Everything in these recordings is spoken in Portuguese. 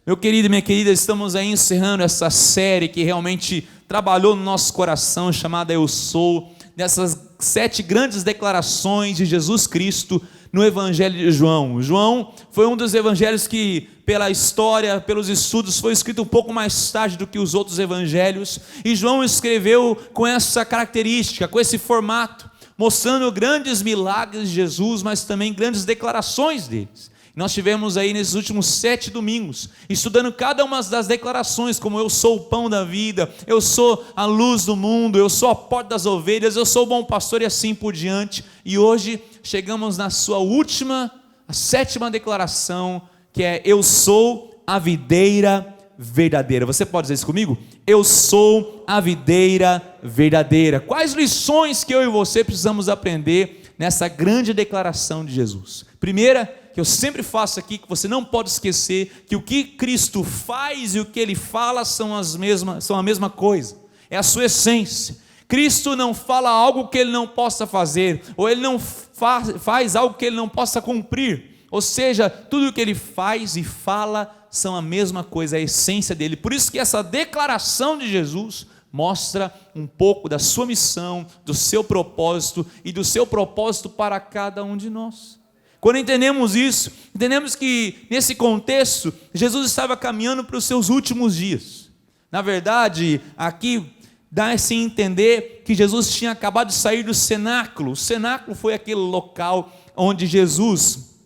Meu querido e minha querida, estamos aí encerrando essa série que realmente trabalhou no nosso coração, chamada Eu Sou, dessas 7 grandes declarações de Jesus Cristo no Evangelho de João. João foi um dos evangelhos que, pela história, pelos estudos, foi escrito um pouco mais tarde do que os outros evangelhos, e João escreveu com essa característica, com esse formato, mostrando grandes milagres de Jesus, mas também grandes declarações deles. Nós tivemos aí nesses últimos 7 domingos, estudando cada uma das declarações, como eu sou o pão da vida, eu sou a luz do mundo, eu sou a porta das ovelhas, eu sou o bom pastor e assim por diante. E hoje chegamos na sua última, a 7ª declaração, que é: eu sou a videira verdadeira. Você pode dizer isso comigo? Eu sou a videira verdadeira. Quais lições que eu e você precisamos aprender nessa grande declaração de Jesus? Primeira, que eu sempre faço aqui, que você não pode esquecer, que o que Cristo faz e o que Ele fala são a mesma coisa, é a sua essência. Cristo não fala algo que Ele não possa fazer, ou Ele não faz algo que Ele não possa cumprir, ou seja, tudo o que Ele faz e fala são a mesma coisa, a essência dEle. Por isso que essa declaração de Jesus mostra um pouco da sua missão, do seu propósito e do seu propósito para cada um de nós. Quando entendemos isso, entendemos que nesse contexto, Jesus estava caminhando para os seus últimos dias. Na verdade, aqui dá-se a entender que Jesus tinha acabado de sair do cenáculo. O cenáculo foi aquele local onde Jesus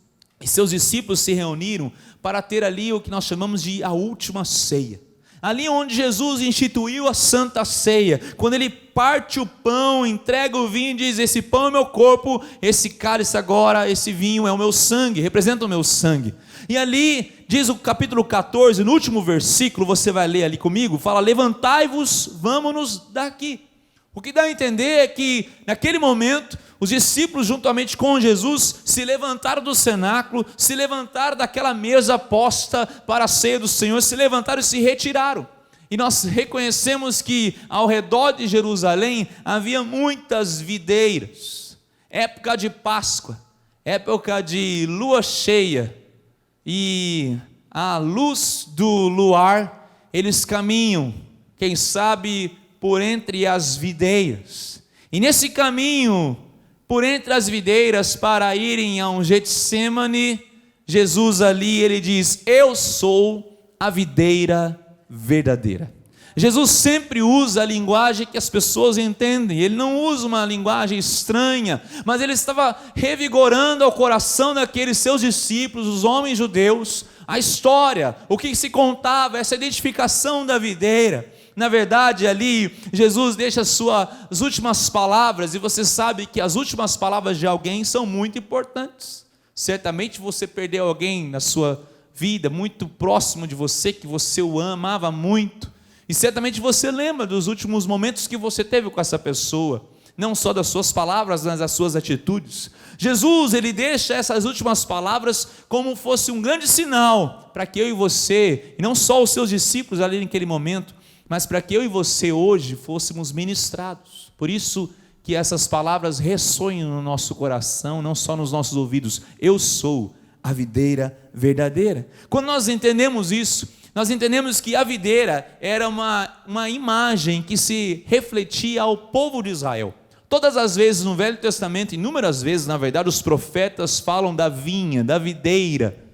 e seus discípulos se reuniram para ter ali o que nós chamamos de a última ceia. Ali onde Jesus instituiu a Santa Ceia, quando Ele parte o pão, entrega o vinho e diz: esse pão é meu corpo, esse cálice agora, esse vinho é o meu sangue, representa o meu sangue. E ali, diz o capítulo 14, no último versículo, você vai ler ali comigo, fala: levantai-vos, vamos-nos daqui. O que dá a entender é que naquele momento, os discípulos juntamente com Jesus se levantaram do cenáculo, se levantaram daquela mesa posta para a ceia do Senhor, se levantaram e se retiraram. E nós reconhecemos que ao redor de Jerusalém havia muitas videiras, época de Páscoa, época de lua cheia, e à luz do luar eles caminham, quem sabe por entre as videiras, e nesse caminho por entre as videiras para irem a um Getsêmani, Jesus ali, Ele diz: eu sou a videira verdadeira. Jesus sempre usa a linguagem que as pessoas entendem, Ele não usa uma linguagem estranha, mas Ele estava revigorando ao coração daqueles seus discípulos, os homens judeus, a história, o que se contava, essa identificação da videira. Na verdade, ali, Jesus deixa as suas últimas palavras, e você sabe que as últimas palavras de alguém são muito importantes. Certamente você perdeu alguém na sua vida, muito próximo de você, que você o amava muito, e certamente você lembra dos últimos momentos que você teve com essa pessoa, não só das suas palavras, mas das suas atitudes. Jesus, Ele deixa essas últimas palavras como fosse um grande sinal, para que eu e você, e não só os seus discípulos ali naquele momento, mas para que eu e você hoje fôssemos ministrados. Por isso que essas palavras ressoem no nosso coração, não só nos nossos ouvidos. Eu sou a videira verdadeira. Quando nós entendemos isso, nós entendemos que a videira era uma imagem que se refletia ao povo de Israel. Todas as vezes no Velho Testamento, inúmeras vezes, na verdade, os profetas falam da vinha, da videira,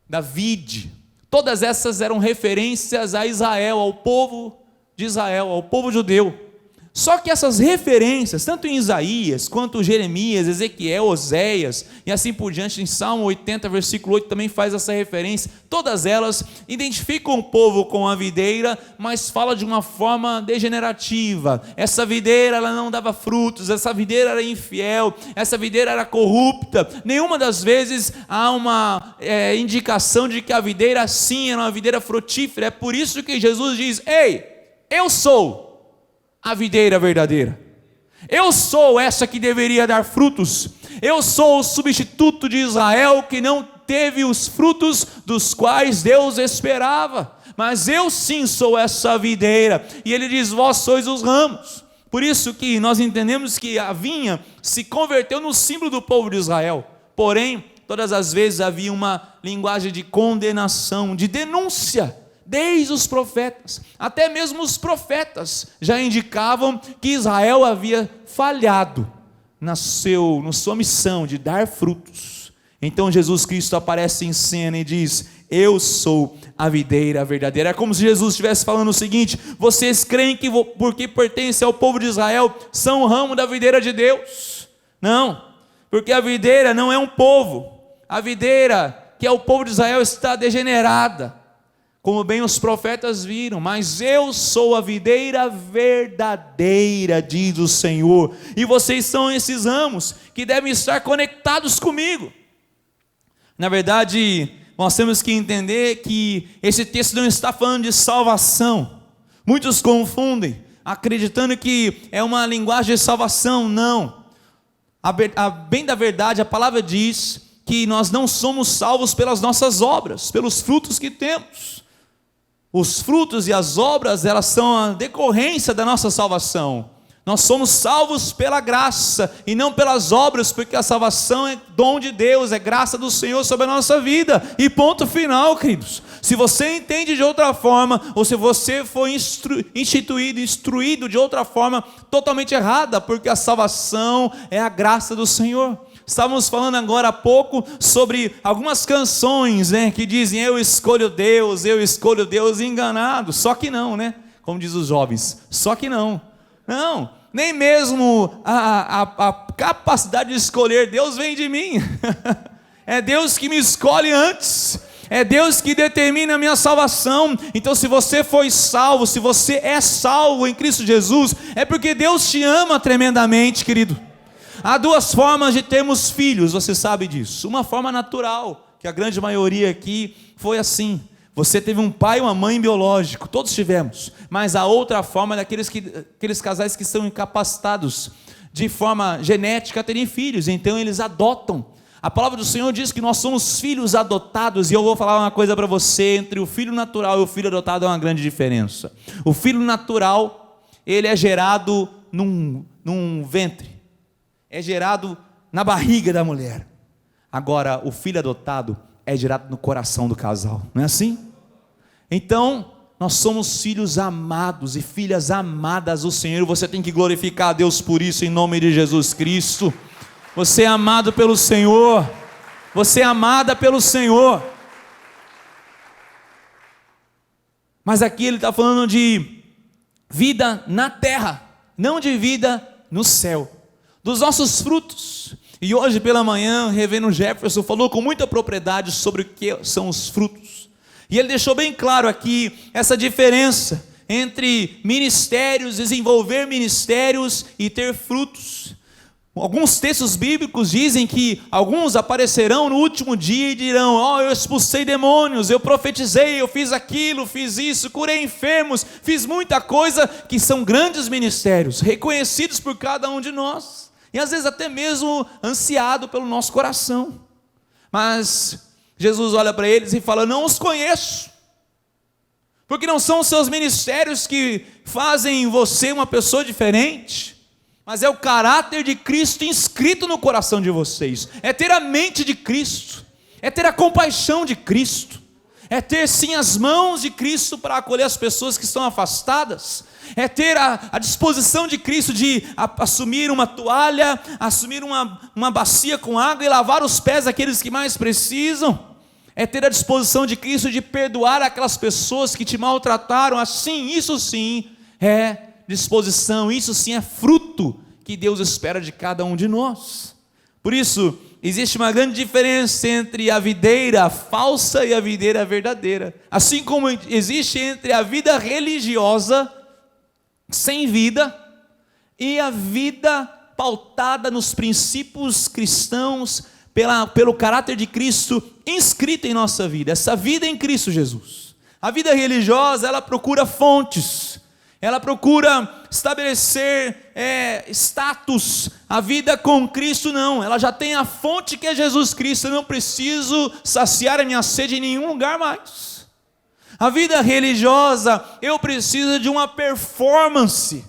da vide. Todas essas eram referências a Israel, ao povo de Israel, ao povo judeu. Só que essas referências, tanto em Isaías, quanto Jeremias, Ezequiel, Oséias, e assim por diante, em Salmo 80, versículo 8, também faz essa referência. Todas elas identificam o povo com a videira, mas fala de uma forma degenerativa. Essa videira, ela não dava frutos, essa videira era infiel, essa videira era corrupta. Nenhuma das vezes há uma indicação de que a videira sim era uma videira frutífera. É por isso que Jesus diz: ei, eu sou a videira verdadeira, eu sou essa que deveria dar frutos, eu sou o substituto de Israel que não teve os frutos dos quais Deus esperava, mas eu sim sou essa videira. E Ele diz: vós sois os ramos. Por isso que nós entendemos que a vinha se converteu no símbolo do povo de Israel, porém todas as vezes havia uma linguagem de condenação, de denúncia, desde os profetas. Até mesmo os profetas já indicavam que Israel havia falhado na sua missão de dar frutos. Então Jesus Cristo aparece em cena e diz: eu sou a videira verdadeira. É como se Jesus estivesse falando o seguinte: vocês creem que porque pertencem ao povo de Israel são o ramo da videira de Deus? Não, porque a videira não é um povo. A videira, que é o povo de Israel, está degenerada, como bem os profetas viram. Mas eu sou a videira verdadeira, diz o Senhor, e vocês são esses ramos que devem estar conectados comigo. Na verdade, nós temos que entender que esse texto não está falando de salvação. Muitos confundem, acreditando que é uma linguagem de salvação. Não. Bem da verdade, a palavra diz que nós não somos salvos pelas nossas obras, pelos frutos que temos. Os frutos e as obras, elas são a decorrência da nossa salvação. Nós somos salvos pela graça e não pelas obras, porque a salvação é dom de Deus, é graça do Senhor sobre a nossa vida, e ponto final, queridos. Se você entende de outra forma, ou se você foi instruído de outra forma totalmente errada, porque a salvação é a graça do Senhor. Estávamos falando agora há pouco sobre algumas canções, que dizem: eu escolho Deus, enganado. Só que não, como diz os jovens, só que não. Não, nem mesmo a capacidade de escolher Deus vem de mim. É Deus que me escolhe antes. É Deus que determina a minha salvação. Então, se você foi salvo, se você é salvo em Cristo Jesus, é porque Deus te ama tremendamente, querido. Há duas formas de termos filhos, você sabe disso. Uma forma natural, que a grande maioria aqui foi assim. Você teve um pai e uma mãe biológico, todos tivemos. Mas a outra forma é aqueles casais que são incapacitados de forma genética a terem filhos, então eles adotam. A palavra do Senhor diz que nós somos filhos adotados, e eu vou falar uma coisa para você: entre o filho natural e o filho adotado há uma grande diferença. O filho natural, ele é gerado num ventre, é gerado na barriga da mulher. Agora, o filho adotado é gerado no coração do casal, não é assim? Então, nós somos filhos amados e filhas amadas do Senhor. Você tem que glorificar a Deus por isso, em nome de Jesus Cristo. Você é amado pelo Senhor, você é amada pelo Senhor. Mas aqui ele está falando de vida na terra, não de vida no céu, dos nossos frutos. E hoje pela manhã, o reverendo Jefferson falou com muita propriedade sobre o que são os frutos. E ele deixou bem claro aqui essa diferença entre ministérios, desenvolver ministérios e ter frutos. Alguns textos bíblicos dizem que alguns aparecerão no último dia e dirão: eu expulsei demônios, eu profetizei, eu fiz aquilo, fiz isso, curei enfermos, fiz muita coisa, que são grandes ministérios, reconhecidos por cada um de nós, e às vezes até mesmo ansiado pelo nosso coração. Mas Jesus olha para eles e fala: não os conheço, porque não são os seus ministérios que fazem você uma pessoa diferente, mas é o caráter de Cristo inscrito no coração de vocês. É ter a mente de Cristo, é ter a compaixão de Cristo, é ter sim as mãos de Cristo para acolher as pessoas que estão afastadas, é ter a disposição de Cristo de assumir uma toalha, assumir uma bacia com água e lavar os pés daqueles que mais precisam. É ter a disposição de Cristo de perdoar aquelas pessoas que te maltrataram. Assim, isso sim é disposição, isso sim é fruto que Deus espera de cada um de nós. Por isso, existe uma grande diferença entre a videira falsa e a videira verdadeira. Assim como existe entre a vida religiosa sem vida e a vida pautada nos princípios cristãos, pelo caráter de Cristo inscrito em nossa vida, essa vida em Cristo Jesus. A vida religiosa, ela procura fontes, ela procura estabelecer status. A vida com Cristo não, ela já tem a fonte que é Jesus Cristo. Eu não preciso saciar a minha sede em nenhum lugar mais. A vida religiosa, eu preciso de uma performance,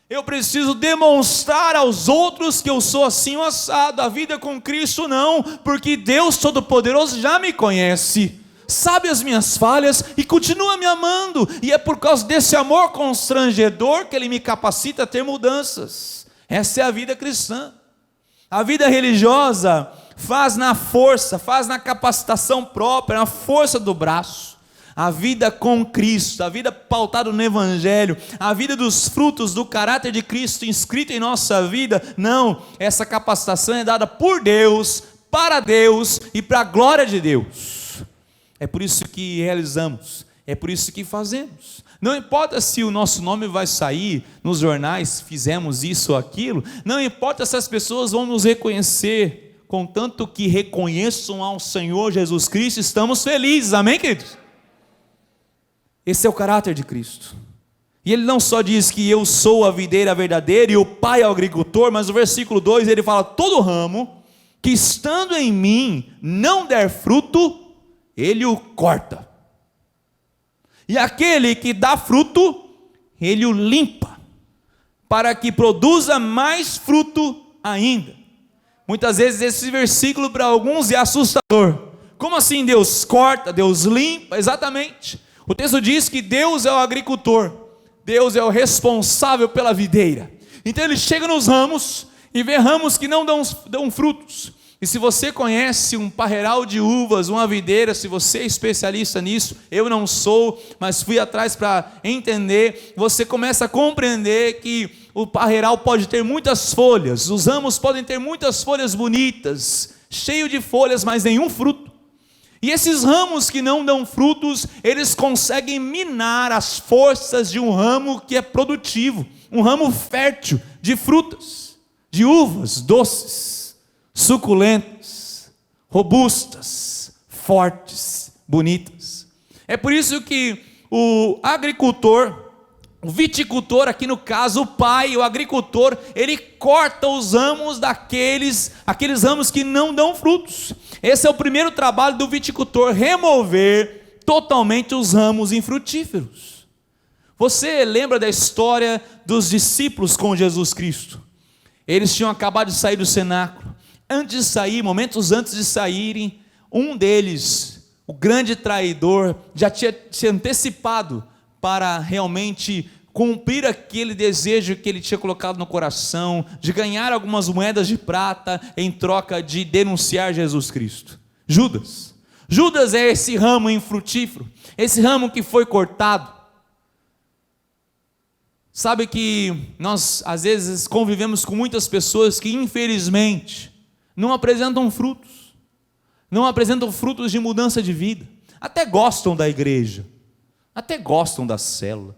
Eu preciso demonstrar aos outros que eu sou assim ou assado. A vida com Cristo não, porque Deus Todo-Poderoso já me conhece, sabe as minhas falhas e continua me amando. E é por causa desse amor constrangedor que Ele me capacita a ter mudanças. Essa é a vida cristã. A vida religiosa faz na força, faz na capacitação própria, na força do braço. A vida com Cristo, a vida pautada no Evangelho, a vida dos frutos do caráter de Cristo inscrito em nossa vida, não, essa capacitação é dada por Deus, para Deus e para a glória de Deus. É por isso que realizamos, é por isso que fazemos. Não importa se o nosso nome vai sair nos jornais, fizemos isso ou aquilo, não importa se as pessoas vão nos reconhecer, contanto que reconheçam ao Senhor Jesus Cristo, estamos felizes, amém, queridos? Esse é o caráter de Cristo. E Ele não só diz que eu sou a videira verdadeira e o Pai é o agricultor, mas no versículo 2 Ele fala: todo ramo que estando em mim não der fruto, Ele o corta. E aquele que dá fruto, Ele o limpa, para que produza mais fruto ainda. Muitas vezes esse versículo para alguns é assustador. Como assim Deus corta, Deus limpa? Exatamente. O texto diz que Deus é o agricultor, Deus é o responsável pela videira. Então Ele chega nos ramos e vê ramos que não dão frutos. E se você conhece um parreiral de uvas, uma videira, se você é especialista nisso, eu não sou, mas fui atrás para entender, você começa a compreender que o parreiral pode ter muitas folhas, os ramos podem ter muitas folhas bonitas, cheio de folhas, mas nenhum fruto. E esses ramos que não dão frutos, eles conseguem minar as forças de um ramo que é produtivo, um ramo fértil de frutas, de uvas doces, suculentas, robustas, fortes, bonitas. É por isso que o agricultor, o viticultor, aqui no caso o pai, o agricultor, ele corta os ramos aqueles ramos que não dão frutos. Esse é o primeiro trabalho do viticultor, remover totalmente os ramos infrutíferos. Você lembra da história dos discípulos com Jesus Cristo? Eles tinham acabado de sair do cenáculo. Antes de sair, momentos antes de saírem, um deles, o grande traidor, já tinha se antecipado para realmente cumprir aquele desejo que ele tinha colocado no coração, de ganhar algumas moedas de prata em troca de denunciar Jesus Cristo. Judas é esse ramo infrutífero, esse ramo que foi cortado. Sabe que nós às vezes convivemos com muitas pessoas que infelizmente não apresentam frutos de mudança de vida, até gostam da igreja, até gostam da célula,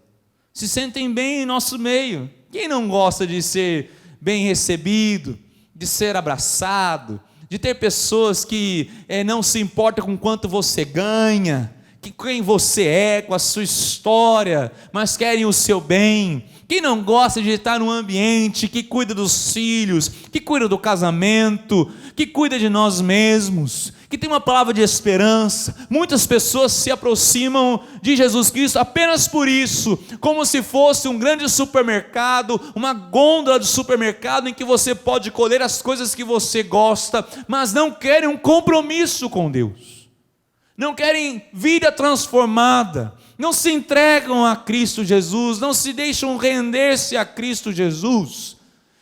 se sentem bem em nosso meio. Quem não gosta de ser bem recebido, de ser abraçado, de ter pessoas que não se importam com quanto você ganha, que quem você é, com a sua história, mas querem o seu bem? Quem não gosta de estar num ambiente que cuida dos filhos, que cuida do casamento, que cuida de nós mesmos, que tem uma palavra de esperança? Muitas pessoas se aproximam de Jesus Cristo apenas por isso, como se fosse um grande supermercado, uma gôndola de supermercado em que você pode colher as coisas que você gosta, mas não querem um compromisso com Deus, não querem vida transformada, não se entregam a Cristo Jesus, não se deixam render-se a Cristo Jesus,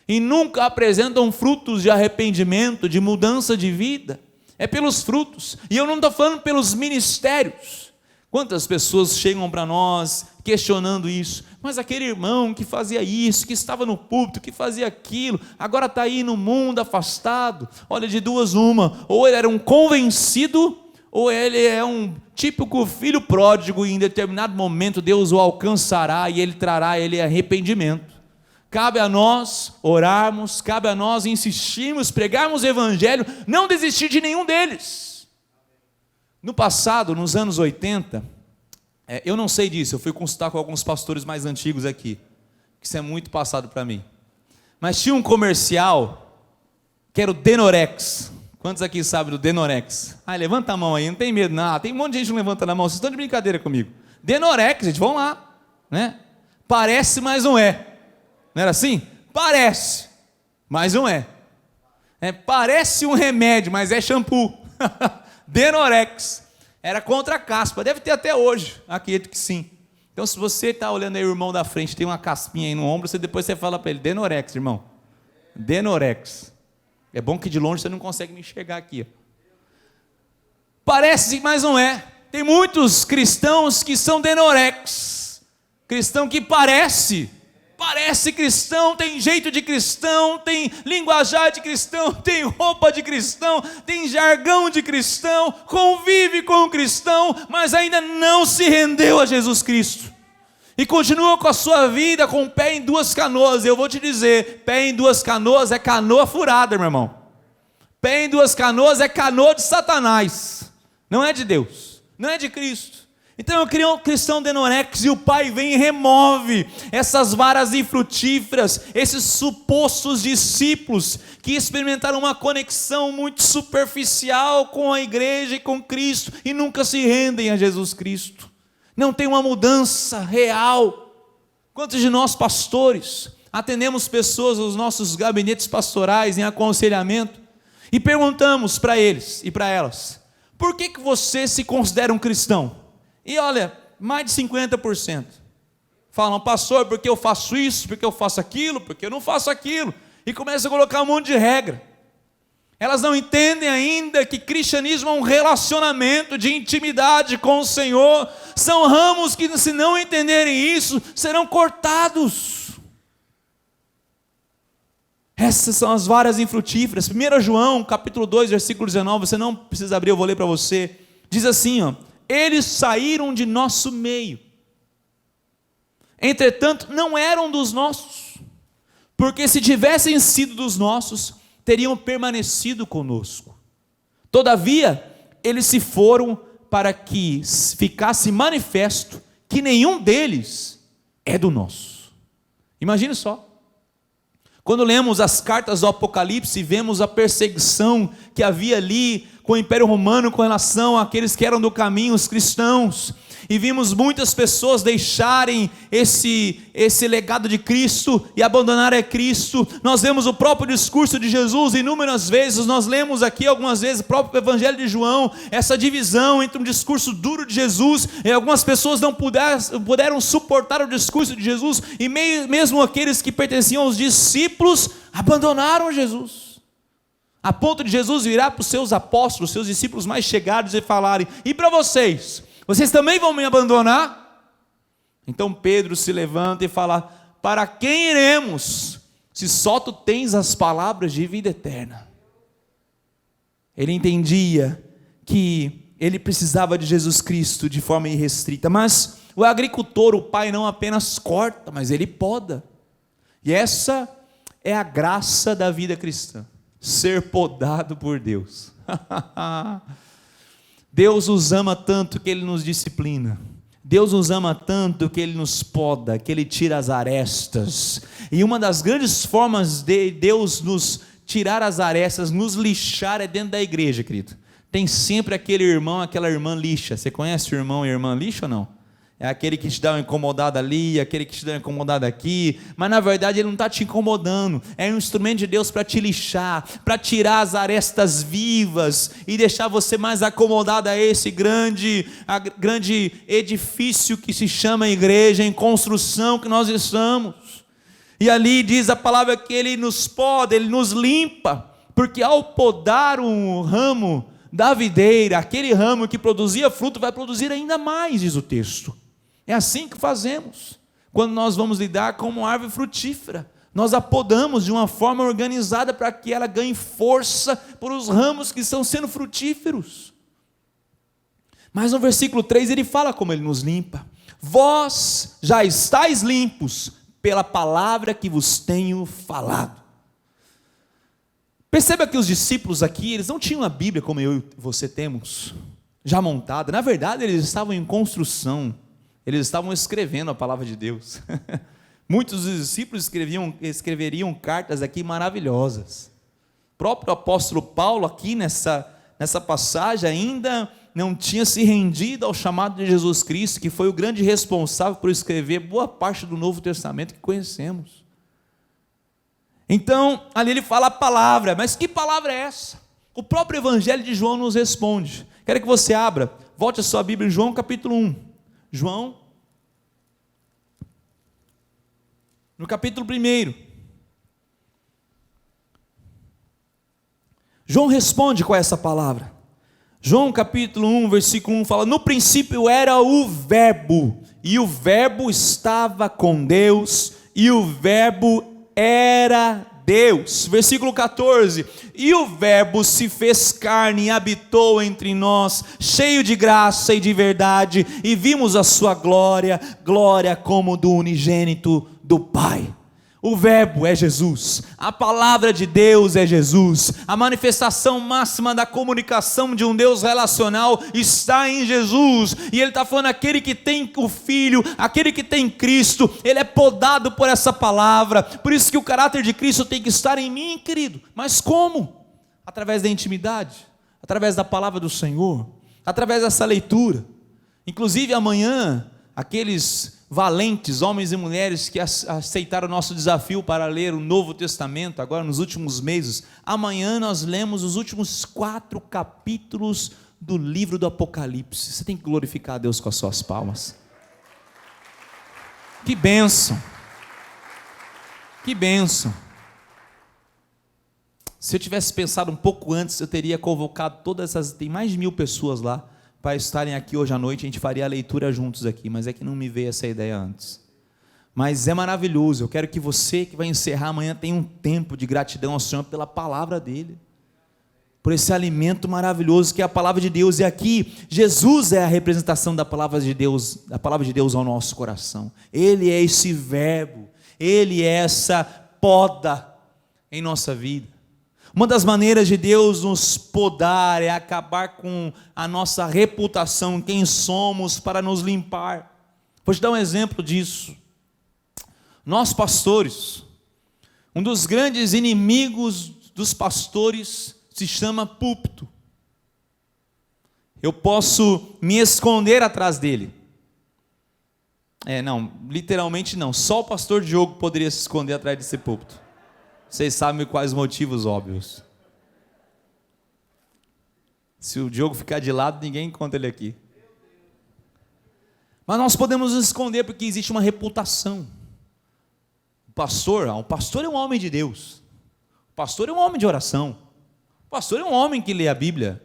e nunca apresentam frutos de arrependimento, de mudança de vida. É pelos frutos, e eu não estou falando pelos ministérios. Quantas pessoas chegam para nós questionando isso? Mas aquele irmão que fazia isso, que estava no púlpito, que fazia aquilo, agora está aí no mundo afastado. Olha, de duas uma, ou ele era um convencido, ou ele é um típico filho pródigo, e em determinado momento Deus o alcançará e Ele trará a ele arrependimento. Cabe a nós orarmos, cabe a nós insistirmos, pregarmos o Evangelho, não desistir de nenhum deles. No passado, nos anos 80, eu não sei disso, eu fui consultar com alguns pastores mais antigos aqui, que isso é muito passado para mim, mas tinha um comercial que era o Denorex. Quantos aqui sabem do Denorex? Levanta a mão aí, não tem medo não. Tem um monte de gente que não levanta a mão, vocês estão de brincadeira comigo. Denorex, gente, vamos lá, né? Parece, mas não é, Não era assim? Parece, mas não é. Parece um remédio, mas é shampoo. Denorex. Era contra a caspa. Deve ter até hoje. Acredito que sim. Então, se você está olhando aí o irmão da frente, tem uma caspinha aí no ombro, depois você fala para ele: Denorex, irmão. Denorex. É bom que de longe você não consegue me enxergar aqui. Parece, mas não é. Tem muitos cristãos que são Denorex. Cristão que parece cristão, tem jeito de cristão, tem linguajar de cristão, tem roupa de cristão, tem jargão de cristão, convive com o cristão, mas ainda não se rendeu a Jesus Cristo. E continua com a sua vida com o pé em duas canoas. Eu vou te dizer, pé em duas canoas é canoa furada, meu irmão. Pé em duas canoas é canoa de Satanás. Não é de Deus, não é de Cristo. Então eu criei um cristão Denorex e o Pai vem e remove essas varas infrutíferas, esses supostos discípulos que experimentaram uma conexão muito superficial com a igreja e com Cristo e nunca se rendem a Jesus Cristo. Não tem uma mudança real. Quantos de nós pastores atendemos pessoas nos nossos gabinetes pastorais em aconselhamento e perguntamos para eles e para elas: por que você se considera um cristão? E olha, mais de 50% falam: pastor, porque eu faço isso, porque eu faço aquilo, porque eu não faço aquilo, e começam a colocar um monte de regra. Elas não entendem ainda que cristianismo é um relacionamento de intimidade com o Senhor. São ramos que, se não entenderem isso, serão cortados. Essas são as varas infrutíferas. 1 João, capítulo 2, versículo 19, você não precisa abrir, eu vou ler para você. Diz assim, ó: eles saíram de nosso meio, entretanto não eram dos nossos, porque se tivessem sido dos nossos, teriam permanecido conosco. Todavia, eles se foram para que ficasse manifesto que nenhum deles é do nosso. Imagine só. Quando lemos as cartas do Apocalipse, vemos a perseguição que havia ali com o Império Romano com relação àqueles que eram do caminho, os cristãos, e vimos muitas pessoas deixarem esse legado de Cristo e abandonarem a Cristo. Nós vemos o próprio discurso de Jesus inúmeras vezes, nós lemos aqui algumas vezes o próprio Evangelho de João, essa divisão entre um discurso duro de Jesus, e algumas pessoas não puderam suportar o discurso de Jesus, e mesmo aqueles que pertenciam aos discípulos, abandonaram Jesus, a ponto de Jesus virar para os seus apóstolos, seus discípulos mais chegados, e falarem: e para vocês? Vocês também vão me abandonar? Então Pedro se levanta e fala: para quem iremos, se só tu tens as palavras de vida eterna? Ele entendia que ele precisava de Jesus Cristo de forma irrestrita, mas o agricultor, o pai, não apenas corta, mas ele poda. E essa é a graça da vida cristã, ser podado por Deus. Deus nos ama tanto que Ele nos disciplina. Deus nos ama tanto que Ele nos poda, que Ele tira as arestas. E uma das grandes formas de Deus nos tirar as arestas, nos lixar, é dentro da igreja, querido. Tem sempre aquele irmão, aquela irmã lixa. Você conhece o irmão e a irmã lixa ou não? É aquele que te dá uma incomodada ali, aquele que te dá uma incomodada aqui, mas na verdade ele não está te incomodando, é um instrumento de Deus para te lixar, para tirar as arestas vivas e deixar você mais acomodado a esse grande edifício que se chama igreja, em construção que nós estamos. E ali diz a palavra que Ele nos poda, Ele nos limpa, porque ao podar um ramo da videira, aquele ramo que produzia fruto vai produzir ainda mais, diz o texto. É assim que fazemos quando nós vamos lidar com uma árvore frutífera. Nós a podamos de uma forma organizada para que ela ganhe força por os ramos que estão sendo frutíferos. Mas no versículo 3 ele fala como ele nos limpa: vós já estáis limpos pela palavra que vos tenho falado. Perceba que os discípulos aqui, eles não tinham a Bíblia como eu e você temos, já montada. Na verdade, eles estavam em construção. Eles estavam escrevendo a palavra de Deus. Muitos dos discípulos escreveriam cartas aqui maravilhosas. O próprio apóstolo Paulo aqui nessa passagem ainda não tinha se rendido ao chamado de Jesus Cristo, que foi o grande responsável por escrever boa parte do Novo Testamento que conhecemos. Então, ali ele fala a palavra, mas que palavra é essa? O próprio Evangelho de João nos responde. Quero que você abra, volte a sua Bíblia em João capítulo 1. João, no capítulo 1. João responde com essa palavra. João capítulo 1, versículo 1 fala: no princípio era o verbo, e o verbo estava com Deus, e o verbo era Deus. Versículo 14: e o verbo se fez carne e habitou entre nós, cheio de graça e de verdade, e vimos a sua glória, glória como do unigênito do Pai. O verbo é Jesus, a palavra de Deus é Jesus, a manifestação máxima da comunicação de um Deus relacional está em Jesus, e ele está falando: aquele que tem o Filho, aquele que tem Cristo, ele é podado por essa palavra. Por isso que o caráter de Cristo tem que estar em mim, querido. Mas como? Através da intimidade, através da palavra do Senhor, através dessa leitura. Inclusive amanhã, aqueles valentes homens e mulheres que aceitaram o nosso desafio para ler o Novo Testamento, agora nos últimos meses, amanhã nós lemos os últimos 4 capítulos do livro do Apocalipse. Você tem que glorificar a Deus com as suas palmas. Que bênção, que bênção. Se eu tivesse pensado um pouco antes, eu teria convocado todas essas, tem mais de 1000 pessoas lá, para estarem aqui hoje à noite. A gente faria a leitura juntos aqui, mas é que não me veio essa ideia antes. Mas é maravilhoso. Eu quero que você que vai encerrar amanhã tenha um tempo de gratidão ao Senhor pela palavra dele, por esse alimento maravilhoso que é a palavra de Deus. E aqui Jesus é a representação da palavra de Deus ao nosso coração. Ele é esse verbo, ele é essa poda em nossa vida. Uma das maneiras de Deus nos podar é acabar com a nossa reputação, quem somos, para nos limpar. Vou te dar um exemplo disso. Nós pastores, um dos grandes inimigos dos pastores se chama púlpito. Eu posso me esconder atrás dele. Não, literalmente não. Só o pastor Diogo poderia se esconder atrás desse púlpito. Vocês sabem quais motivos óbvios. Se o Diogo ficar de lado, ninguém encontra ele aqui. Mas nós podemos nos esconder porque existe uma reputação. O pastor é um homem de Deus. O pastor é um homem de oração. O pastor é um homem que lê a Bíblia.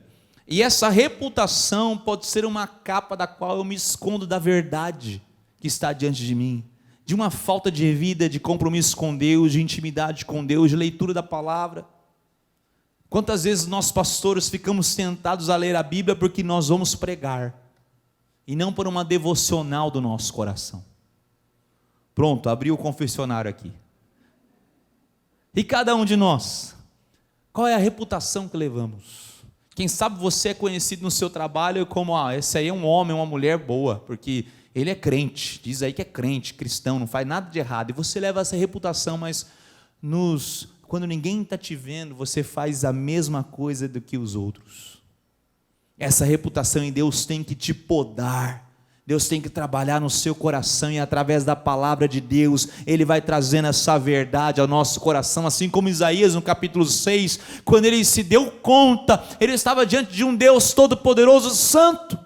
E essa reputação pode ser uma capa da qual eu me escondo da verdade que está diante de mim, de uma falta de vida, de compromisso com Deus, de intimidade com Deus, de leitura da palavra. Quantas vezes nós pastores ficamos tentados a ler a Bíblia porque nós vamos pregar, e não por uma devocional do nosso coração. Pronto, abri o confessionário aqui. E cada um de nós, qual é a reputação que levamos? Quem sabe você é conhecido no seu trabalho como: esse aí é um homem, uma mulher boa, porque ele é crente, diz aí que é crente, cristão, não faz nada de errado, e você leva essa reputação, mas quando ninguém está te vendo, você faz a mesma coisa do que os outros. Essa reputação em Deus tem que te podar, Deus tem que trabalhar no seu coração, e através da palavra de Deus, Ele vai trazendo essa verdade ao nosso coração, assim como Isaías no capítulo 6, quando ele se deu conta, ele estava diante de um Deus todo-poderoso, santo.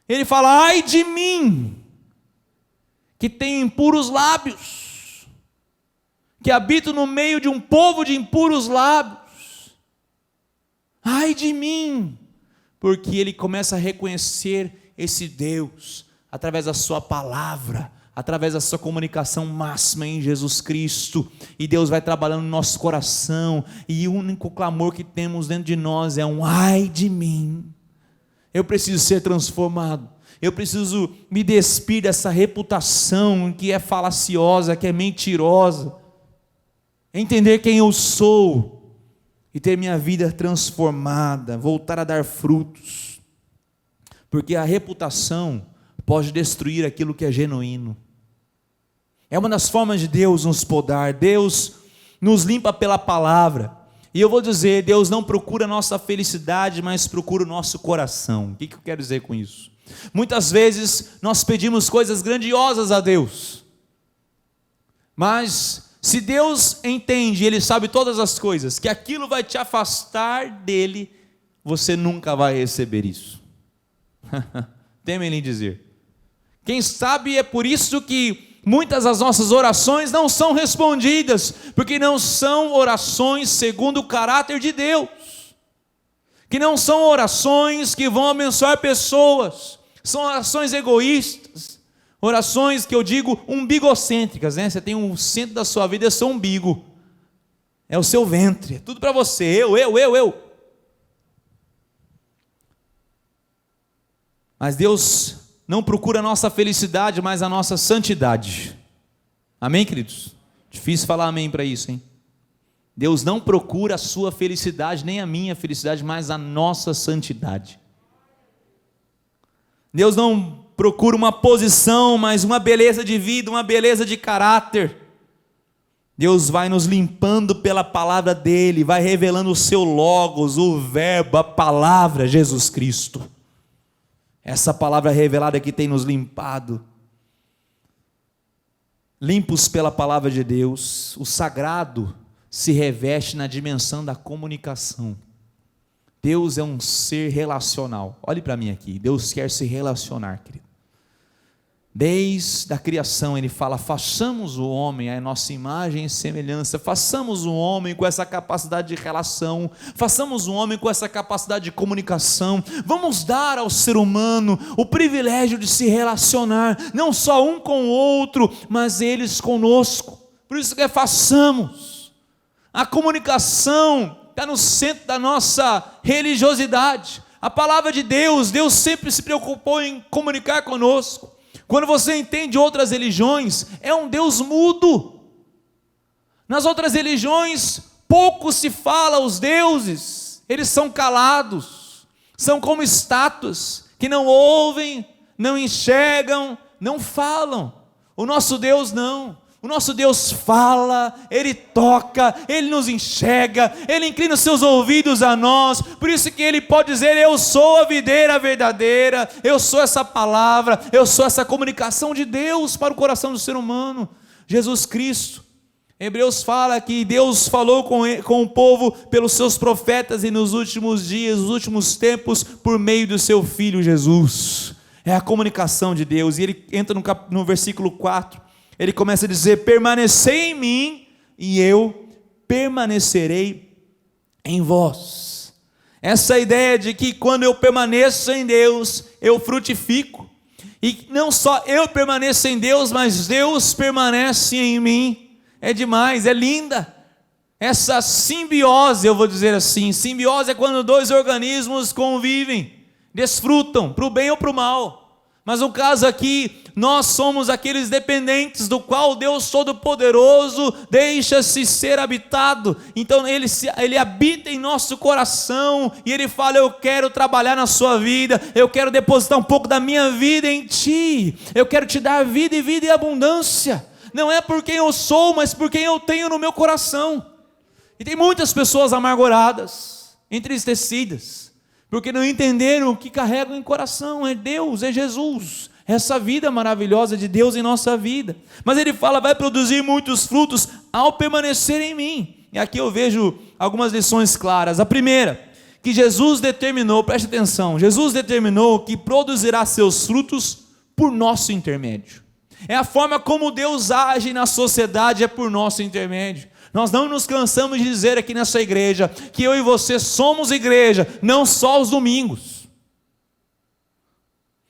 Ele fala: ai de mim, que tenho impuros lábios, que habito no meio de um povo de impuros lábios. Ai de mim, porque ele começa a reconhecer esse Deus, através da sua palavra, através da sua comunicação máxima em Jesus Cristo, e Deus vai trabalhando no nosso coração, e o único clamor que temos dentro de nós é um ai de mim. Eu preciso ser transformado, eu preciso me despir dessa reputação que é falaciosa, que é mentirosa, entender quem eu sou e ter minha vida transformada, voltar a dar frutos, porque a reputação pode destruir aquilo que é genuíno. É uma das formas de Deus nos podar. Deus nos limpa pela palavra. E eu vou dizer, Deus não procura a nossa felicidade, mas procura o nosso coração. O que eu quero dizer com isso? Muitas vezes nós pedimos coisas grandiosas a Deus, mas Se Deus entende, Ele sabe todas as coisas, que aquilo vai te afastar dEle, você nunca vai receber isso. Temem em dizer. Quem sabe é por isso que muitas das nossas orações não são respondidas, porque não são orações segundo o caráter de Deus, que não são orações que vão abençoar pessoas, são orações egoístas, orações que eu digo umbigocêntricas, né? Você tem um centro da sua vida, é o seu umbigo, é o seu ventre, é tudo para você, eu. Mas Deus não procura a nossa felicidade, mas a nossa santidade. Amém, queridos? Difícil falar amém para isso, hein? Deus não procura a sua felicidade, nem a minha felicidade, mas a nossa santidade. Deus não procura uma posição, mas uma beleza de vida, uma beleza de caráter. Deus vai nos limpando pela palavra dEle, vai revelando o seu logos, o verbo, a palavra, Jesus Cristo. Essa palavra revelada que tem nos limpado, limpos pela palavra de Deus. O sagrado se reveste na dimensão da comunicação. Deus é um ser relacional. Olhe para mim aqui, Deus quer se relacionar, querido. Desde a criação Ele fala, façamos o homem à nossa imagem e semelhança, façamos o homem com essa capacidade de relação, façamos o homem com essa capacidade de comunicação, vamos dar ao ser humano o privilégio de se relacionar, não só um com o outro, mas eles conosco. Por isso que façamos. A comunicação está no centro da nossa religiosidade. A palavra de Deus, Deus sempre se preocupou em comunicar conosco. Quando você entende outras religiões, é um Deus mudo. Nas outras religiões, pouco se fala aos deuses, eles são calados, são como estátuas, que não ouvem, não enxergam, não falam. O nosso Deus não. O nosso Deus fala, Ele toca, Ele nos enxerga, Ele inclina os seus ouvidos a nós, por isso que Ele pode dizer, eu sou a videira verdadeira, eu sou essa palavra, eu sou essa comunicação de Deus para o coração do ser humano, Jesus Cristo. Hebreus fala que Deus falou com o povo pelos seus profetas e nos últimos dias, nos últimos tempos, por meio do seu Filho Jesus. É a comunicação de Deus, e Ele entra no versículo 4, Ele começa a dizer, permanecei em mim, e eu permanecerei em vós. Essa ideia de que quando eu permaneço em Deus, eu frutifico, e não só eu permaneço em Deus, mas Deus permanece em mim, é demais, é linda, essa simbiose, eu vou dizer assim, simbiose é quando dois organismos convivem, desfrutam, para o bem ou para o mal. Mas no caso aqui, nós somos aqueles dependentes do qual Deus Todo-Poderoso deixa-se ser habitado. Então Ele habita em nosso coração e Ele fala, eu quero trabalhar na sua vida, eu quero depositar um pouco da minha vida em ti, eu quero te dar vida e vida em abundância. Não é por quem eu sou, mas por quem eu tenho no meu coração. E tem muitas pessoas amarguradas, entristecidas, porque não entenderam o que carregam em coração, é Deus, é Jesus, essa vida maravilhosa de Deus em nossa vida. Mas Ele fala, vai produzir muitos frutos ao permanecer em mim. E aqui eu vejo algumas lições claras. A primeira, que Jesus determinou, preste atenção, Jesus determinou que produzirá seus frutos por nosso intermédio. É a forma como Deus age na sociedade, é por nosso intermédio. Nós não nos cansamos de dizer aqui nessa igreja, que eu e você somos igreja, não só aos domingos.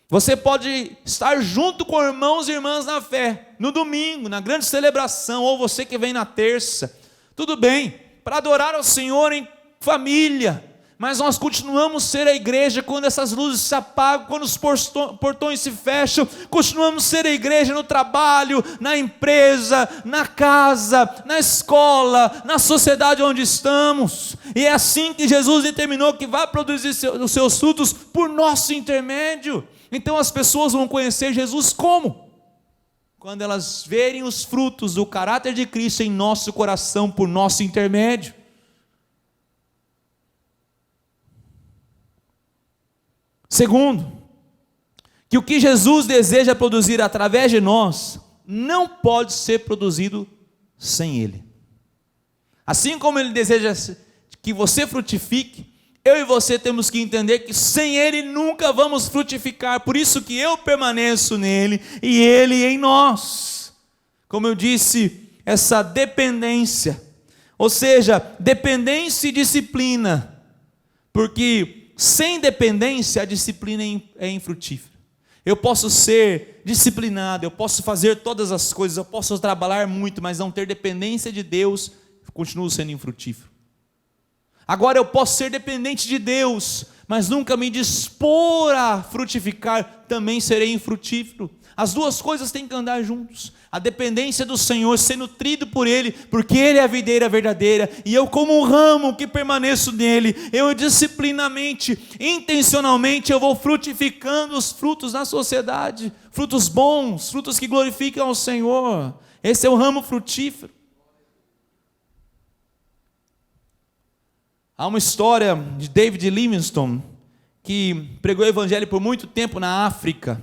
Você pode estar junto com irmãos e irmãs na fé, no domingo, na grande celebração, ou você que vem na terça, tudo bem, para adorar ao Senhor em família, mas nós continuamos a ser a igreja quando essas luzes se apagam, quando os portões se fecham, continuamos a ser a igreja no trabalho, na empresa, na casa, na escola, na sociedade onde estamos, e é assim que Jesus determinou que vai produzir os seus frutos por nosso intermédio. Então as pessoas vão conhecer Jesus como? Quando elas verem os frutos do caráter de Cristo em nosso coração por nosso intermédio. Segundo, que o que Jesus deseja produzir através de nós não pode ser produzido sem Ele. Assim como Ele deseja que você frutifique, eu e você temos que entender que sem Ele nunca vamos frutificar. Por isso que eu permaneço nele e Ele em nós. Como eu disse, essa dependência, ou seja, dependência e disciplina, porque sem dependência a disciplina é infrutífera. Eu posso ser disciplinado, eu posso fazer todas as coisas, eu posso trabalhar muito, mas não ter dependência de Deus, continuo sendo infrutífero. Agora eu posso ser dependente de Deus, mas nunca me dispor a frutificar, também serei infrutífero. As duas coisas têm que andar juntos. A dependência do Senhor, ser nutrido por Ele, porque Ele é a videira verdadeira, e eu como um ramo que permaneço nele, eu disciplinamente, intencionalmente, eu vou frutificando os frutos na sociedade, frutos bons, frutos que glorificam ao Senhor. Esse é o ramo frutífero. Há uma história de David Livingstone, que pregou o evangelho por muito tempo na África.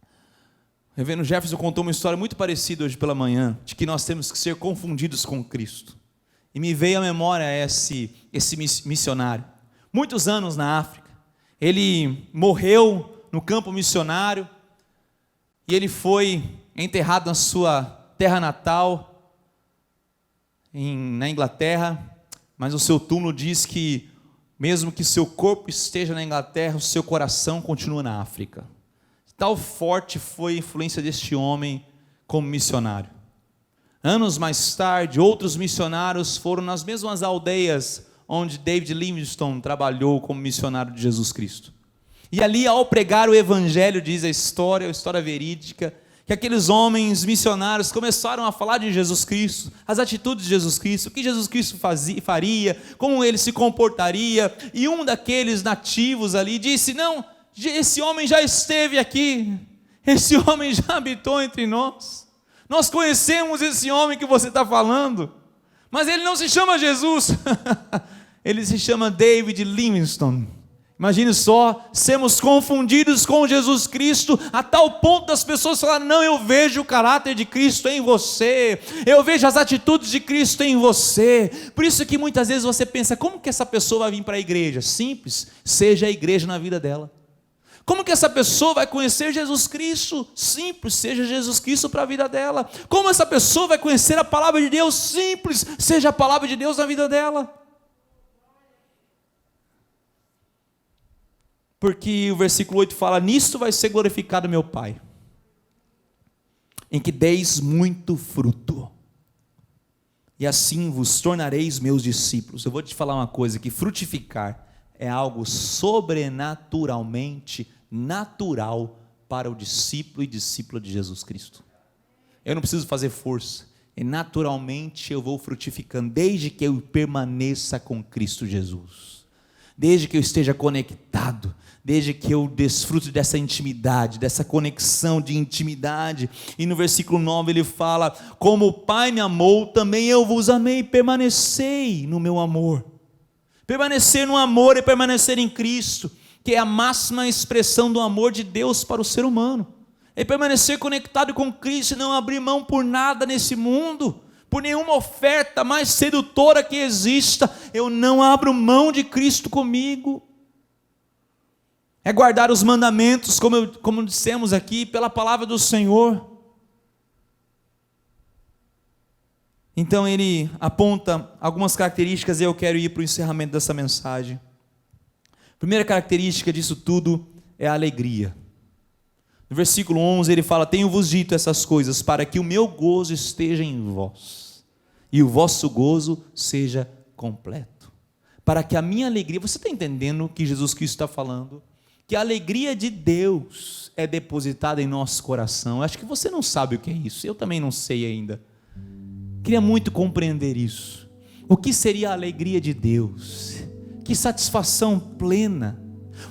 O reverendo Jefferson contou uma história muito parecida hoje pela manhã, de que nós temos que ser confundidos com Cristo. E me veio à memória esse missionário. Muitos anos na África. Ele morreu no campo missionário, e ele foi enterrado na sua terra natal, na Inglaterra. Mas o seu túmulo diz que, mesmo que seu corpo esteja na Inglaterra, o seu coração continua na África. Tal forte foi a influência deste homem como missionário. Anos mais tarde, outros missionários foram nas mesmas aldeias onde David Livingstone trabalhou como missionário de Jesus Cristo. E ali, ao pregar o evangelho, diz a história verídica, que aqueles homens missionários começaram a falar de Jesus Cristo, as atitudes de Jesus Cristo, o que Jesus Cristo faria, como ele se comportaria, e um daqueles nativos ali disse: não, esse homem já esteve aqui, esse homem já habitou entre nós conhecemos esse homem que você está falando, mas ele não se chama Jesus, ele se chama David Livingstone. Imagine só, sermos confundidos com Jesus Cristo, a tal ponto das pessoas falarem: não, eu vejo o caráter de Cristo em você, eu vejo as atitudes de Cristo em você. Por isso que muitas vezes você pensa: como que essa pessoa vai vir para a igreja? Simples, seja a igreja na vida dela. Como que essa pessoa vai conhecer Jesus Cristo? Simples, seja Jesus Cristo para a vida dela. Como essa pessoa vai conhecer a palavra de Deus? Simples, seja a palavra de Deus na vida dela. Porque o versículo 8 fala: nisto vai ser glorificado meu Pai, em que deis muito fruto, e assim vos tornareis meus discípulos. Eu vou te falar uma coisa, que frutificar é algo sobrenaturalmente natural para o discípulo e discípula de Jesus Cristo. Eu não preciso fazer força, e naturalmente eu vou frutificando, desde que eu permaneça com Cristo Jesus, desde que eu esteja conectado, desde que eu desfruto dessa intimidade, dessa conexão de intimidade. E no versículo 9 ele fala: como o Pai me amou, também eu vos amei, permanecei no meu amor. Permanecer no amor é permanecer em Cristo, que é a máxima expressão do amor de Deus para o ser humano. É permanecer conectado com Cristo e não abrir mão por nada nesse mundo, por nenhuma oferta mais sedutora que exista. Eu não abro mão de Cristo comigo. É guardar os mandamentos, como dissemos aqui, pela palavra do Senhor. Então ele aponta algumas características, e eu quero ir para o encerramento dessa mensagem. A primeira característica disso tudo é a alegria. No versículo 11 ele fala: tenho-vos dito essas coisas para que o meu gozo esteja em vós, e o vosso gozo seja completo. Para que a minha alegria, você está entendendo o que Jesus Cristo está falando? Que a alegria de Deus é depositada em nosso coração. Acho que você não sabe o que é isso, eu também não sei ainda. Queria muito compreender isso. O que seria a alegria de Deus? Que satisfação plena.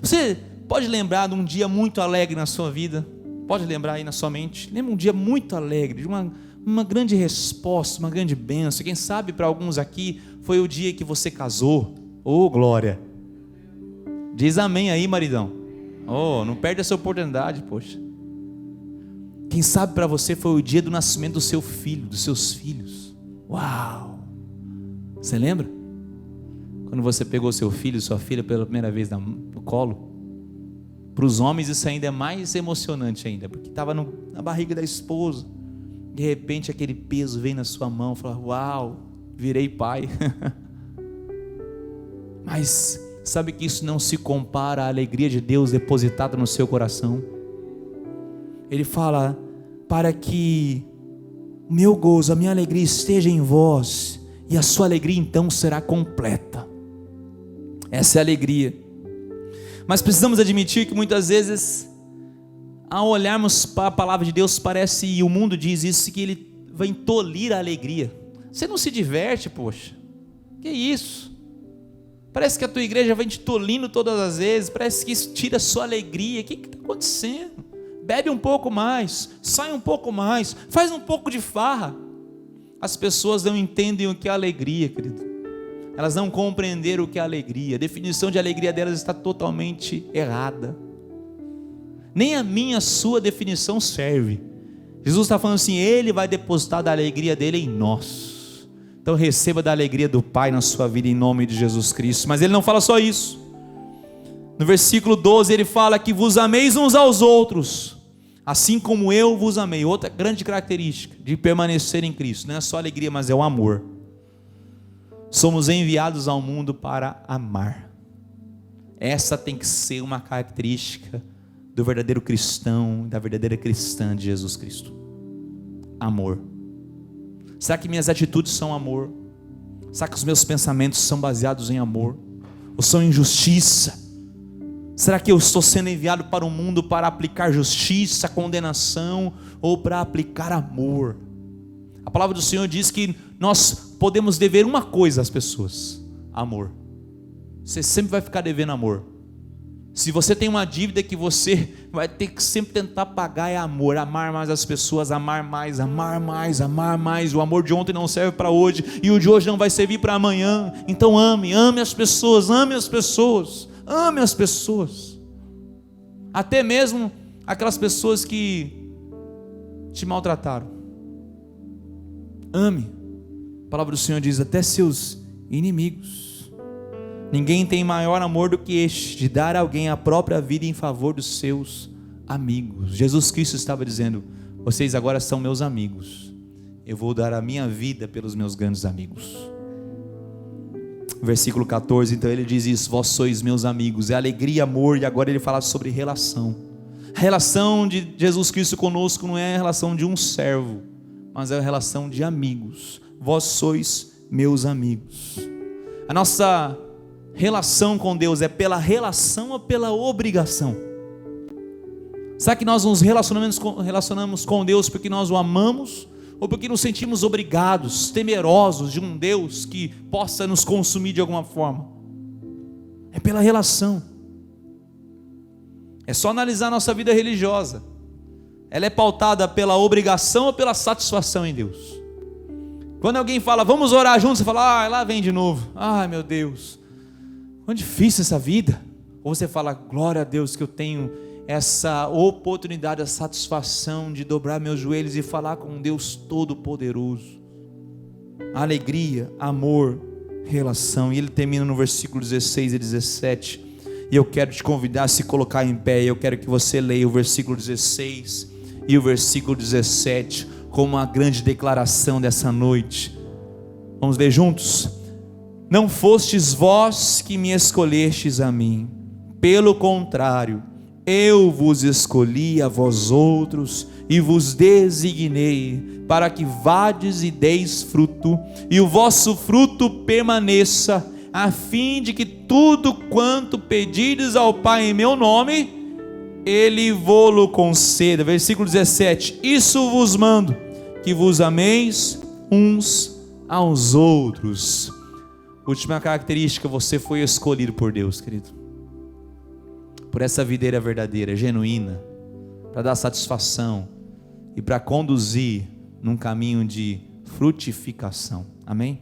Você pode lembrar de um dia muito alegre na sua vida? Pode lembrar aí na sua mente? Lembra um dia muito alegre, de uma grande resposta, uma grande bênção. Quem sabe para alguns aqui foi o dia que você casou. Oh, glória! Diz amém aí, maridão. Oh, não perde essa oportunidade, poxa. Quem sabe para você foi o dia do nascimento do seu filho, dos seus filhos. Uau! Você lembra? Quando você pegou seu filho, sua filha pela primeira vez no colo? Para os homens isso ainda é mais emocionante ainda, porque estava na barriga da esposa. De repente aquele peso vem na sua mão, fala: uau, virei pai. Mas sabe que isso não se compara à alegria de Deus depositada no seu coração? Ele fala: para que o meu gozo, a minha alegria esteja em vós, e a sua alegria então será completa. Essa é a alegria. Mas precisamos admitir que muitas vezes, ao olharmos para a palavra de Deus, parece, e o mundo diz isso, que ele vai tolir a alegria. Você não se diverte, poxa, que isso? Parece que a tua igreja vem te tolindo todas as vezes, parece que isso tira a sua alegria. O que está acontecendo? Bebe um pouco mais, sai um pouco mais, faz um pouco de farra. As pessoas não entendem o que é alegria, querido. Elas não compreenderam o que é alegria. A definição de alegria delas está totalmente errada. Nem a minha, a sua definição serve. Jesus está falando assim: Ele vai depositar da alegria dele em nós. Então receba da alegria do Pai na sua vida em nome de Jesus Cristo. Mas Ele não fala só isso. No versículo 12 Ele fala que vos ameis uns aos outros, assim como eu vos amei. Outra grande característica de permanecer em Cristo, não é só alegria, mas é o amor. Somos enviados ao mundo para amar. Essa tem que ser uma característica do verdadeiro cristão, da verdadeira cristã de Jesus Cristo. Amor. Será que minhas atitudes são amor? Será que os meus pensamentos são baseados em amor? Ou são em justiça? Será que eu estou sendo enviado para o mundo para aplicar justiça, condenação, ou para aplicar amor? A palavra do Senhor diz que nós podemos dever uma coisa às pessoas: amor. Você sempre vai ficar devendo amor. Se você tem uma dívida que você vai ter que sempre tentar pagar, é amor. Amar mais as pessoas, amar mais, amar mais, amar mais. O amor de ontem não serve para hoje, e o de hoje não vai servir para amanhã. Então ame as pessoas, ame as pessoas, ame as pessoas. Até mesmo aquelas pessoas que te maltrataram. Ame. A palavra do Senhor diz: até seus inimigos. Ninguém tem maior amor do que este, de dar a alguém a própria vida em favor dos seus amigos. Jesus Cristo estava dizendo: vocês agora são meus amigos, eu vou dar a minha vida pelos meus grandes amigos. Versículo 14, então ele diz isso: vós sois meus amigos. É alegria, amor. E agora ele fala sobre relação. A relação de Jesus Cristo conosco não é a relação de um servo, mas é a relação de amigos. Vós sois meus amigos. A nossa relação com Deus é pela relação ou pela obrigação? Será que nós nos relacionamos com Deus porque nós o amamos, ou porque nos sentimos obrigados, temerosos de um Deus que possa nos consumir de alguma forma? É pela relação. É só analisar a nossa vida religiosa. Ela é pautada pela obrigação ou pela satisfação em Deus? Quando alguém fala: vamos orar juntos, você fala: lá vem de novo. Ai meu Deus, quão difícil essa vida. Ou você fala: glória a Deus que eu tenho essa oportunidade, a satisfação de dobrar meus joelhos e falar com um Deus todo-poderoso. Alegria, amor, relação. E ele termina no versículo 16 e 17. E eu quero te convidar a se colocar em pé. Eu quero que você leia o versículo 16 e o versículo 17 como uma grande declaração dessa noite. Vamos ler juntos? Não fostes vós que me escolhestes a mim, pelo contrário, eu vos escolhi a vós outros e vos designei para que vades e deis fruto, e o vosso fruto permaneça, a fim de que tudo quanto pedirdes ao Pai em meu nome, Ele vô-lo conceda. Versículo 17: isso vos mando, que vos ameis uns aos outros. Última característica: você foi escolhido por Deus, querido, por essa videira verdadeira, genuína, para dar satisfação e para conduzir num caminho de frutificação. Amém?